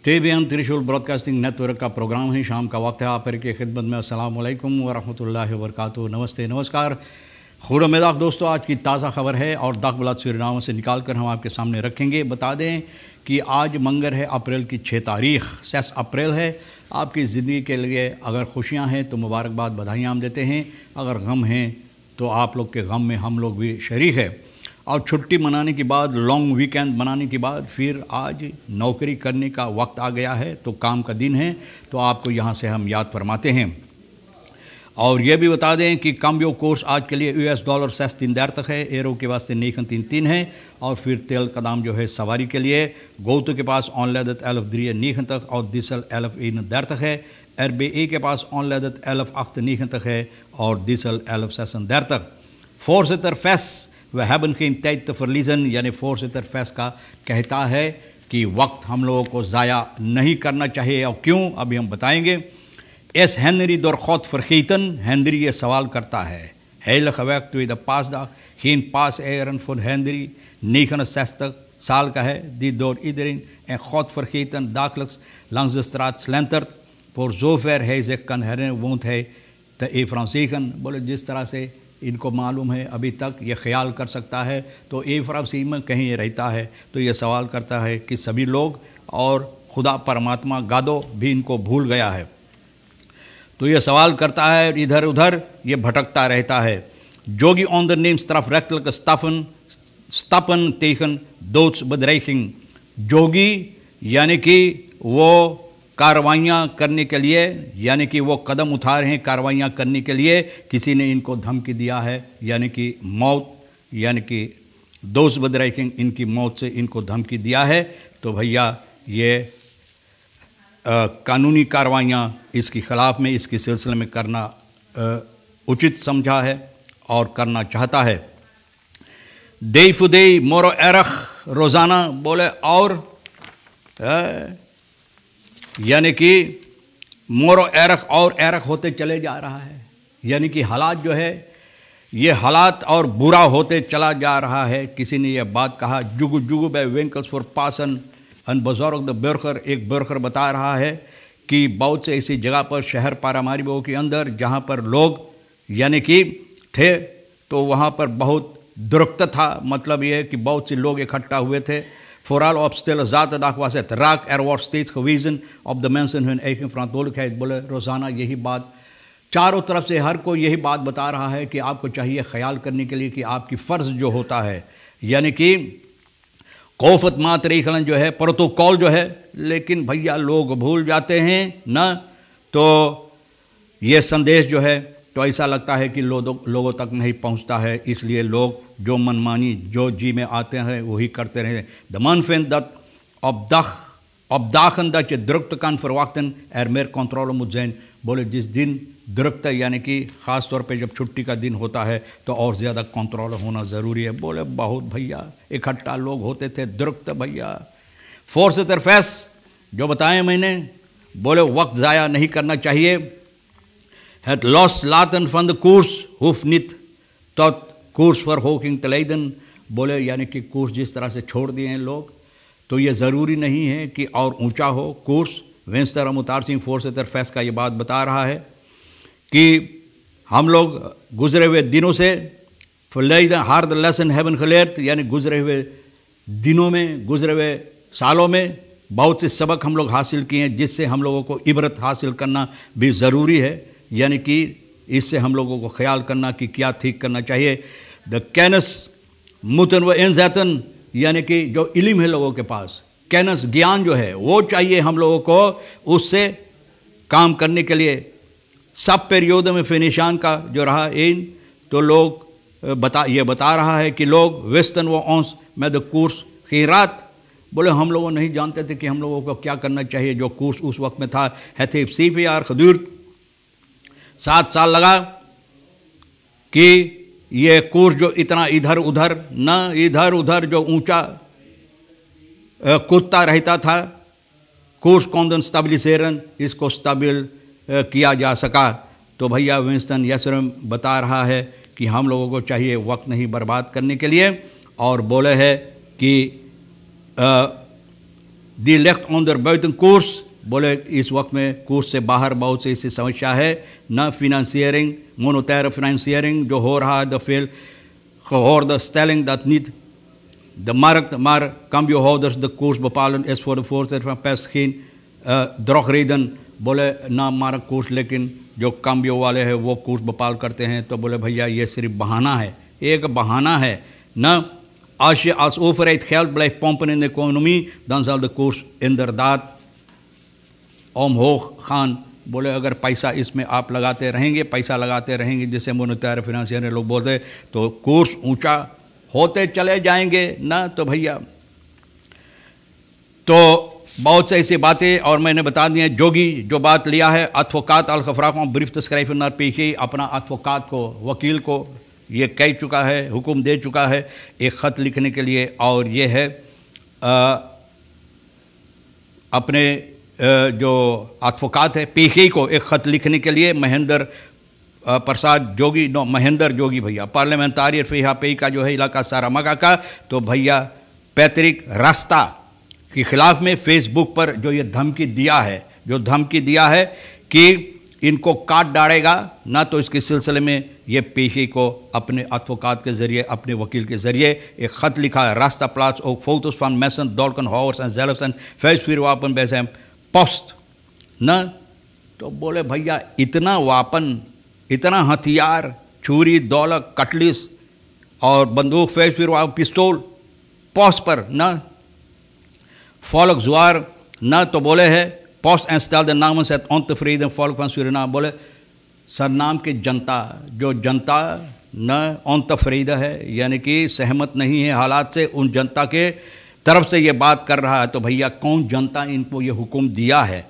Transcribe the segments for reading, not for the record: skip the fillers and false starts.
तेबियन त्रिशूल broadcasting network का programme है। शाम का वक्त है, आप की खिदमत में अस्सलाम वालेकुम व रहमतुल्लाहि व बरकातुहू। नमस्ते, नमस्कार, खुद मेदाक दोस्तों। आज की ताज़ा खबर है और दागबलात सूरीनामा से निकाल कर हम आपके सामने रखेंगे। बता दें कि आज मंगर है, अप्रैल की 6 तारीख 6 अप्रैल है। आपकी ज़िंदगी के लिए अगर खुशियाँ हैं तो मुबारकबाद, बधाइयाँ हम देते हैं। अगर गम हैं तो आप लोग के गम में हम लोग भी शरीक है। और छुट्टी मनाने के बाद, लॉन्ग वीकेंड मनाने के बाद फिर आज नौकरी करने का वक्त आ गया है, तो काम का दिन है, तो आपको यहाँ से हम याद फरमाते हैं। और यह भी बता दें कि कम्बियो कोर्स आज के लिए $6 सेस 3 दर तक है, एरो के वास्ते 9-3 है। और फिर तेल कदाम जो है सवारी के लिए गोतु के पास ऑनलेदत 11 9 तक और डीजल 11 दर तक है। RBE के पास ऑनलेदत 11 9 तक है और डीजल 11 दर तक। voorzitter Ves, we hebben geen tijd te verliezen, यानी voorzitter Ves का कहता है कि वक्त हम लोगों को ज़ाया नहीं करना चाहिए। और क्यों, अभी हम बताएंगे। S Henry door God vergeten, Henry ये सवाल करता है। heilige werk tweede paasdag, geen paaseieren voor Henry, 69 साल का है, die door iedereen en God vergeten dagelijks langs de straat slentert, voor zover hij zich kan herinneren woont hij te Efraimsegen। बोले जिस तरह से इनको मालूम है अभी तक ये ख्याल कर सकता है तो एफ्राइम में कहीं ये रहता है। तो ये सवाल करता है कि सभी लोग और खुदा परमात्मा गादो भी इनको भूल गया है। तो ये सवाल करता है, इधर उधर ये भटकता रहता है। जोगी on the name strafrechtelijke stappen tegen doodsbedreiging। जोगी यानी कि वो कार्रवाइयाँ करने के लिए, यानी कि वो कदम उठा रहे हैं कार्रवाइयाँ करने के लिए। किसी ने इनको धमकी दिया है, यानी कि मौत, यानी कि doodsbedreiging, इनकी मौत से इनको धमकी दिया है। तो भैया ये कानूनी कार्रवाइयाँ इसके ख़िलाफ़ में, इसके सिलसिले में करना उचित समझा है और करना चाहता है। दे फुदे मोरो एरख रोज़ाना, बोले और यानी कि मोरो एरख और एरख होते चले जा रहा है। यानी कि हालात जो है ये हालात और बुरा होते चला जा रहा है। किसी ने यह बात कहा, जुगु जुगु बाय विंकल्स फॉर पासन अन बजॉर्ग द बर्कर। एक बर्कर बता रहा है कि बहुत से ऐसी जगह पर शहर पारामारिबो के अंदर जहाँ पर लोग यानी कि थे, तो वहाँ पर बहुत दुरुक्त था। मतलब ये है कि बहुत से लोग इकट्ठा हुए थे। Vooral op stille zaterdag was het raak, er wordt steeds gewezen op de mensen hun eigen verantwoordelijkheid। बोले रोज़ाना यही बात, चारों तरफ से हर कोई यही बात बता रहा है कि आपको चाहिए ख्याल करने के लिए कि आपकी फ़र्ज़ जो होता है, यानी कि कोफत मातरीखलन जो है, प्रोटोकॉल जो है। लेकिन भैया लोग भूल जाते हैं ना, तो ये संदेश जो है तो ऐसा लगता है कि लोगों तक नहीं पहुंचता है। इसलिए लोग जो मनमानी जो जी में आते हैं वही करते रहे। The man vindt dat op dagen dat je drukte kan verwachten er meer controle moet zijn। बोले जिस दिन drukte यानी कि ख़ास तौर पे जब छुट्टी का दिन होता है तो और ज़्यादा कंट्रोल होना ज़रूरी है। बोले बहुत भैया इकट्ठा लोग होते थे, drukte भैया। voorzitter Ves जो बताएं मैंने, बोले वक्त ज़ाया नहीं करना चाहिए। Het loslaten van de koers hoeft niet tot koersverhoging te leiden। बोले यानी कि कोर्स जिस तरह से छोड़ दिए हैं लोग, तो ये ज़रूरी नहीं है कि और ऊंचा हो कोर्स। वेंस्टर अमुतार सिंह voorzitter Ves का ये बात बता रहा है कि हम लोग गुजरे हुए दिनों से verleden harde lessen hebben geleerd, यानी गुजरे हुए दिनों में, गुजरे हुए सालों में बहुत से सबक हम लोग हासिल किए हैं, जिससे हम लोगों को इबरत हासिल करना भी ज़रूरी है। यानी कि इससे हम लोगों को ख्याल करना कि क्या ठीक करना चाहिए। द कैनस मुतन व इंजैतन, यानी कि जो इल्म है लोगों के पास, कैनस ज्ञान जो है वो चाहिए हम लोगों को उससे काम करने के लिए। सब पेरियोड में फिनिशान का जो रहा इन, तो लोग ये बता रहा है कि लोग वेस्टर्न व ऑन्स में द कोर्स खीरात। बोले हम लोग नहीं जानते थे कि हम लोगों को क्या करना चाहिए। जो कोर्स उस वक्त में था, हैथे CPR खदूर 7 साल लगा कि ये कोर्स जो इतना इधर उधर न, इधर उधर जो ऊंचा कूदता रहता था, कोर्स कॉन्डन स्टेबलिसेरन, इसको स्टेबल किया जा सका। तो भैया विंस्टन यसरम बता रहा है कि हम लोगों को चाहिए वक्त नहीं बर्बाद करने के लिए। और बोले है कि दी लेफ्ट ऑन दर buiten कोर्स, बोले इस वक्त में कोर्स से बाहर बहुत सी ऐसी समस्या है, न फिनेंशियरिंग, मोनेटाire financiering जो हो रहा है, the fail gehoorde stelling dat niet de markt, maar cambiohouders de koers bepalen, is voor de voorzitter van PES geen drogreden, बोले ना मारक कोर्स, लेकिन जो काम्बियो वाले हैं वो कोर्स बपाल करते हैं। तो बोले भैया ये सिर्फ बहाना है, एक बहाना है ना। als je als overheid geld blijft pompen in de economie, dan zal de koers inderdaad omhoog gaan। बोले अगर पैसा इसमें आप लगाते रहेंगे, पैसा लगाते रहेंगे, जैसे मोनेटाire फिनेंशियर लोग बोलते, तो कोर्स ऊंचा होते चले जाएंगे ना। तो भैया तो बहुत से ऐसी बातें, और मैंने बता दिया जोगी जो बात लिया है, advocaat al-gevraagd om brief te schrijven naar PG, अपना advocaat को, वकील को ये कह चुका है, हुक्म दे चुका है एक ख़त लिखने के लिए, और ये है अपने जो advocaat है PG को एक ख़त लिखने के लिए, महेंद्र प्रसाद जोगी, नो महेंद्र जोगी भैया, पार्लियामेंटारियर FHP का जो है इलाका सारामगा का। तो भैया पैतृक रास्ता के खिलाफ में फेसबुक पर जो ये धमकी दिया है, जो धमकी दिया है कि इनको काट डालेगा ना, तो इसके सिलसिले में ये पेशी को अपने advocaat के ज़रिए, अपने वकील के ज़रिए एक ख़त लिखा है। रास्ता प्लाट्स और photos van messen, dolken, houders en zelfs een vuistvuurwapen bij zijn post न। तो बोले भैया इतना वापन, इतना हथियार, छुरी, दौलत, कटलिस और बंदूक, vuistvuurwapen, पिस्तौल पोस्ट पर न, volk zwaar न। तो बोले है post en stelde namens het ontevreden volk van Suriname, बोले सरनाम की जनता, जो जनता न ontevreden है, यानी कि सहमत नहीं है हालात से, उन जनता के तरफ से ये बात कर रहा है। तो भैया कौन जनता इनको ये हुक्म दिया है?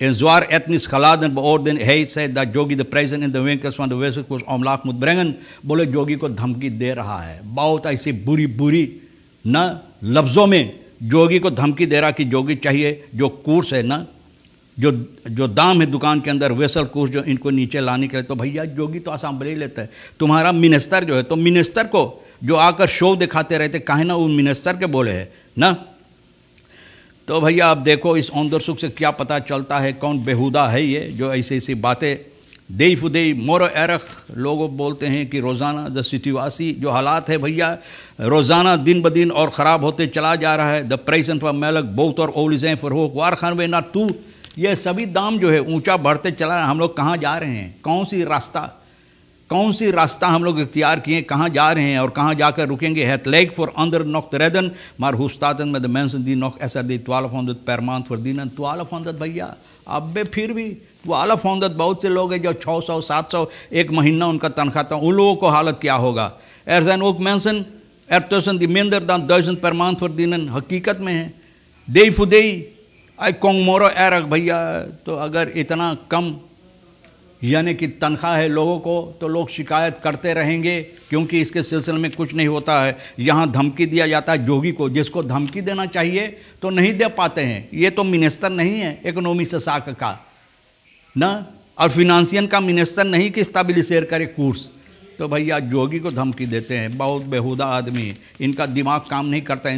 In zwaar etnisch geladen beoordeling, hij zei dat Jogi de prijzen in de winkels van de wisselkoers omlaag moet brengen। बोले जोगी को धमकी दे रहा है, बहुत ऐसी बुरी बुरी न लफ्ज़ों में जोगी को धमकी दे रहा कि जोगी चाहिए जो कोर्स है ना, जो दाम है दुकान के अंदर वेसल कोर्स, जो इनको नीचे लाने के लिए। तो भैया जोगी तो असेंबली लेता है, तुम्हारा मिनिस्टर जो है, तो मिनिस्टर को जो आकर शो दिखाते रहते, काहे ना उन मिनिस्टर के बोले है ना। तो भैया अब देखो इस औंदर सुख से क्या पता चलता है कौन बेहुदा है ये, जो ऐसी ऐसी बातें देई फुदेई मोरो एरख लोग बोलते हैं कि रोज़ाना द सिटीवासी जो हालात है भैया, रोज़ाना दिन ब दिन और ख़राब होते चला जा रहा है। द प्राइसन फॉर मेलक बहुत और ओलिजें फरहोक वार खान वे ना तू, ये सभी दाम जो है ऊंचा बढ़ते चला रहा है। हम लोग कहाँ जा रहे हैं? कौन सी रास्ता हम लोग इख्तियार किए, कहाँ जा रहे हैं और कहाँ जाकर रुकेंगे? Het lijkt voor anderen nog te redden, maar hoe staat het met de mensen die nog SRD 1200 per maand verdienen? 1200 भैया, अब फिर भी 1200, बहुत से लोग हैं जो 600 700 एक महीना उनका तनख्वाह था, उन लोगों को हालत क्या होगा? zijn ook mensen ertussen die minder dan 1000 per maand verdienen, हकीकत में है day for day I Kong मोरो एरक भैया। तो अगर इतना कम यानी कि तनख्वाह है लोगों को, तो लोग शिकायत करते रहेंगे, क्योंकि इसके सिलसिले में कुछ नहीं होता है। यहाँ धमकी दिया जाता है जोगी को, जिसको धमकी देना चाहिए तो नहीं दे पाते हैं। ये तो मिनिस्टर नहीं है इकोनॉमी से साक का ना, और फिनेंशियल का मिनिस्टर नहीं कि स्टेबलिशर करे कोर्स। तो भैया जोगी को धमकी देते हैं, बहुत बेहुदा आदमी, इनका दिमाग काम नहीं करता,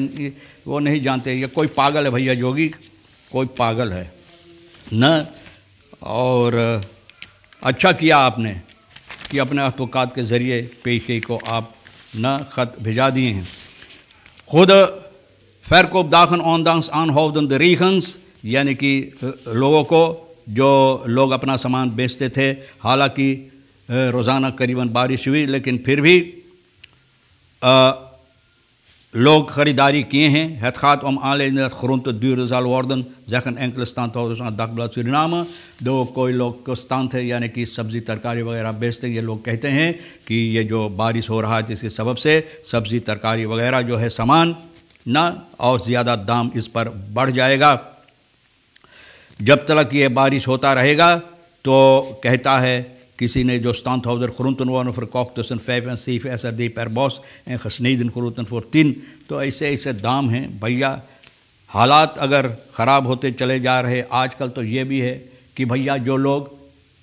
वो नहीं जानते ये कोई पागल है भैया, जोगी कोई पागल है न। और अच्छा किया आपने कि अपने advocaat के ज़रिए पेशी को आप न ख़त भिजा दिए हैं। खुद verkoopdagen ondanks aanhoudende regens, यानी कि लोगों को, जो लोग अपना सामान बेचते थे, हालांकि रोज़ाना करीबन बारिश हुई, लेकिन फिर भी लोग ख़रीदारी किए हैं। Het gaat om alleen dat grond te duur zal worden, zeggen enkele standhouders aan Dagblad Suriname। दो कोई लोग stand है, यानी कि सब्ज़ी तरकारी वगैरह बेचते हैं, ये लोग कहते हैं कि ये जो बारिश हो रहा है जिसके सबब से सब्ज़ी तरकारी वगैरह जो है सामान ना, और ज़्यादा दाम इस पर बढ़ जाएगा। जब तक ये बारिश होता रहेगा, तो कहता है किसी ने जो standhouder groenten worden verkocht tussen 5 en 7 SRD per bos en gesneden groenten voor 10। तो ऐसे ऐसे दाम हैं भैया। हालात अगर ख़राब होते चले जा रहे, आजकल तो ये भी है कि भैया जो लोग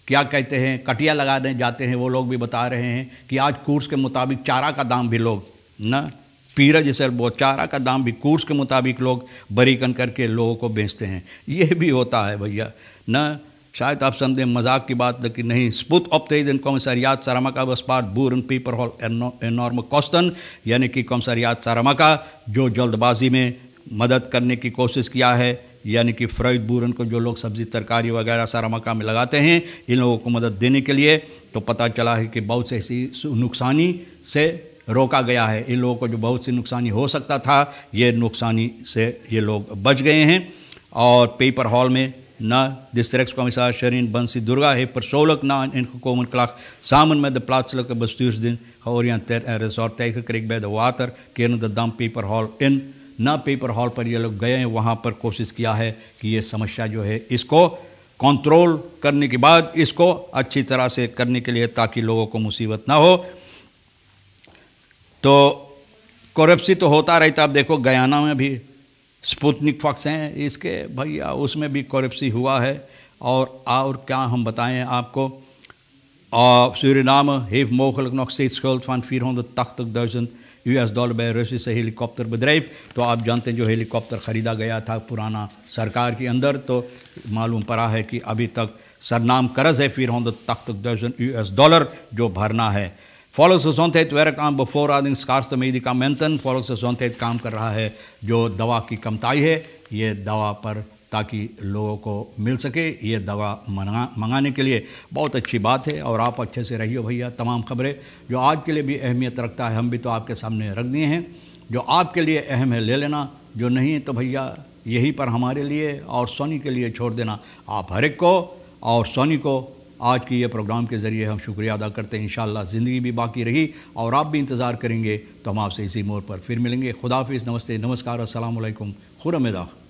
क्या कहते हैं कटिया लगाने जाते हैं, वो लोग भी बता रहे हैं कि आज कोर्स के मुताबिक चारा का दाम भी लोग न पीरा जैसे वो चारा का दाम भी कोर्स के मुताबिक लोग बरीकन करके लोगों को बेचते हैं। ये भी होता है भैया न, शायद आप समझें मजाक की बात, लेकिन नहीं। स्पुत ऑप्टेज इन कॉमसारियात सारामाका बस्पार्ट बूरन पीपर हॉल एनॉर्म कॉस्टन, यानी कि कॉमसारियात सारामाका जो जल्दबाजी में मदद करने की कोशिश किया है, यानी कि फ्रॉइड बूरन को जो लोग सब्जी तरकारी वगैरह सारामाका में लगाते हैं, इन लोगों को मदद देने के लिए, तो पता चला है कि बहुत से ऐसी नुकसानी से रोका गया है। इन लोगों को जो बहुत सी नुकसानी हो सकता था, ये नुकसानी से ये लोग बच गए हैं। और पेपर हॉल में na districtscommissar Sherin Bansi Durga heeft persoonlijk na een ingekomen klacht samen met de plaatselijke bestuursdienst georiënteerd en resort tegengekregen bij de waterkerende dam paper hall इन ना पेपर हॉल पर ये लोग गए हैं, वहाँ पर कोशिश किया है कि ये समस्या जो है इसको कंट्रोल करने के बाद इसको अच्छी तरह से करने के लिए, ताकि लोगों को मुसीबत ना हो। तो करप्शन तो होता रहता। अब देखो गयाना में भी स्पुतनिक फॉक्स हैं इसके भैया, उसमें भी करप्शन हुआ है। और क्या हम बताएं आपको, Suriname heeft mogelijk nog steeds schuld van $480,000 bij Russische helikopterbedrijf। तो आप जानते हैं जो हेलीकॉप्टर ख़रीदा गया था पुराना सरकार के अंदर, तो मालूम पड़ा है कि अभी तक सरनाम कर्ज है $480,000 जो भरना है। Volksgezondheid werkt aan bevoorrading schaarste medicamenten। Volksgezondheid काम कर रहा है जो दवा की कमताई है, ये दवा पर ताकि लोगों को मिल सके, ये दवा मंगाने के लिए बहुत अच्छी बात है। और आप अच्छे से रहिए भैया। तमाम खबरें जो आज के लिए भी अहमियत रखता है हम भी तो आपके सामने रख दिए हैं। जो आपके लिए अहम है ले लेना, जो नहीं है तो भैया यहीं पर हमारे लिए और सोनी के लिए छोड़ देना। आप हर एक को और सोनी को आज की ये प्रोग्राम के ज़रिए हम शुक्रिया अदा करते हैं। इंशाअल्लाह ज़िंदगी भी बाकी रही और आप भी इंतज़ार करेंगे तो हम आपसे इसी मोड़ पर फिर मिलेंगे। खुदा हाफिज़, नमस्ते, नमस्कार, अस्सलाम वालेकुम, खुदा